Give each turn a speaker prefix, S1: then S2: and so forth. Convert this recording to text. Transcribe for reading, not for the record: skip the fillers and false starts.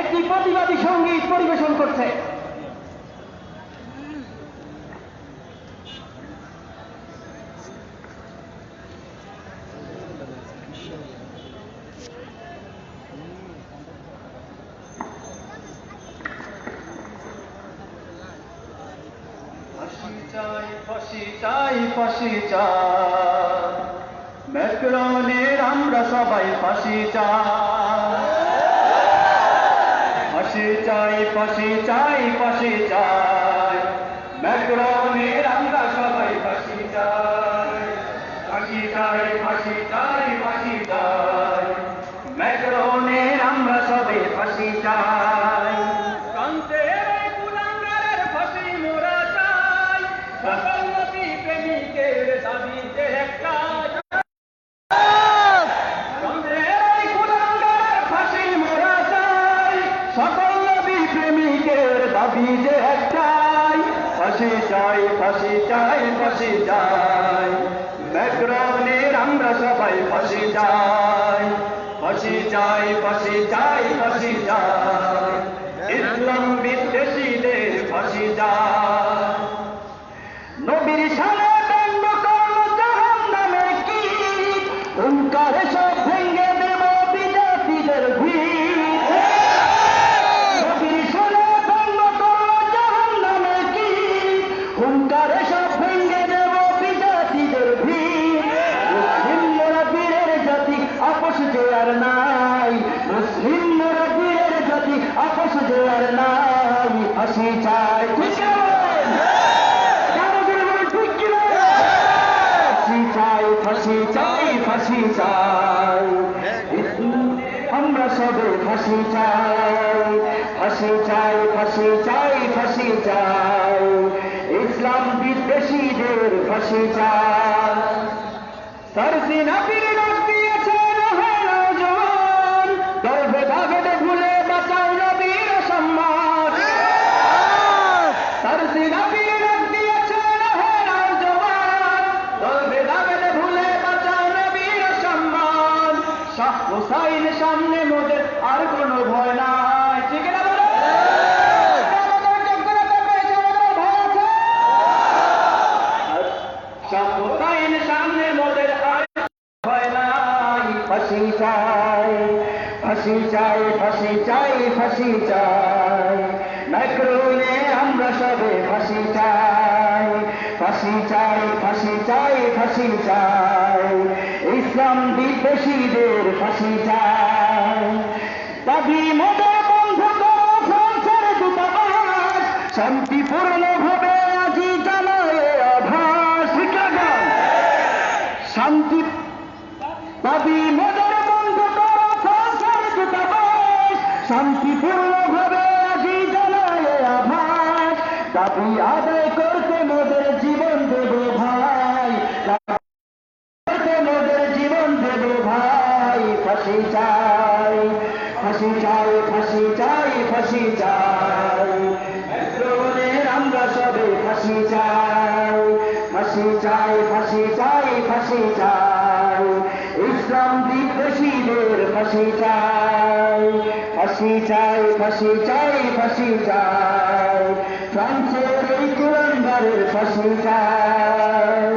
S1: একটি প্রতিবাদী সঙ্গীত পরিবেশন করছে। ফাঁসি চাই, ফাঁসি চাই, ম্যাক্রনের আমরা সবাই ফাঁসি চাই। ফাঁসি চাই, ফাঁসি চাই, ফাঁসি চাই, ম্যাক্রনের আমরা সবাই ফাঁসি চাই। ফাঁসি চাই, ফাঁসি চাই, ফাঁসি চাই, ম্যাক্রনের আমরা সবাই ফাঁসি চাই। সকল নবী প্রেমিকের দাবি যে একটাই, কুলাঙ্গারের ফাঁসি মোরা চাই। সকল নবী প্রেমিকের দাবি যে একটাই, ফাঁসি চাই, ফাঁসি চাই, ফাঁসি চাই, ম্যাক্রনের আমরা সবাই ফাঁসি চাই। ফাঁসি চাই, ফাঁসি চাই, ফাঁসি চাই, ইসলাম বিদ্বেষীদের ফাঁসি চাই। নবীর শানে ব্যঙ্গ করল জাহান্নামের কীট, হুঙ্কারে সব ভেঙে দেব বিজাতিদের ভিত। নবীর শানে ব্যঙ্গ করল জাহান্নামের কীট, হুঙ্কারে সব ভেঙে দেব বিজাতিদের ভিত। মুসলিম মোরা বীরের জাতি, আপোষ যে আর নাই। মুসলিম মোরা বীরের জাতি, আপোষ যে আর নাই। ফাঁসি চাই, ফাঁসি চাই, ফাঁসি চাই, আমরা সবে ফাঁসি চাই। ফাঁসি চাই, ফাঁসি চাই, ফাঁসি চাই, ইসলাম বিদ্বেষীদের ফাঁসি চাই। সারসি নবীর ডাক দিয়েছেন হে নওজোয়ান, দল ভেদাভেদ ভুলে বাঁচাও নবীর সম্মান। সারসি নবীর ডাক দিয়েছেন হে নওজোয়ান, দল ভেদাভেদ ভুলে বাঁচাও নবীর সম্মান। শাহ হুসাইন সামনে মোদের আর কোনো ভয় নাই, ঠিক না বলো? শাহ হুসাইন সামনে মোদের আর ভয় নাই। ফাঁসি চাই, ফাঁসি চাই, ফাঁসি চাই, ফাঁসি চাই, ম্যাক্রনে আমরা সবে ফাঁসি চাই। ফাঁসি চাই, ফাঁসি চাই, ফাঁসি চাই, ইসলাম বিদ্বেষীদের ফাঁসি চাই। দাবি মোদের বন্ধ করো ফ্রান্সের দূতাবাস, শান্তিপূর্ণ ভাবে আজি জানায় আভাস। শান্তি দাবি মোদের বন্ধ করো ফ্রান্সের দূতাবাস, শান্তিপূর্ণ ভাবে আজি জানায় আভাস। দাবি আদায় করতে মোদের জীবন দেব ভাই, করতে মোদের জীবন দেব ভাই। ফাঁসি চাই, ফাঁসি চাই, ফাঁসি চাই, ফাঁসি চাই, ম্যাক্রনের আমরা সবে ফাঁসি চাই। ফাঁসি চাই, ফাঁসি চাই, ফাঁসি চাই, ইসলাম বিদ্বেষীদের ফাঁসি চাই। ফাঁসি চাই, ফাঁসি চাই, ফাঁসি চাই, ফ্রান্সের এই কুলাঙ্গারের ফাঁসি চাই।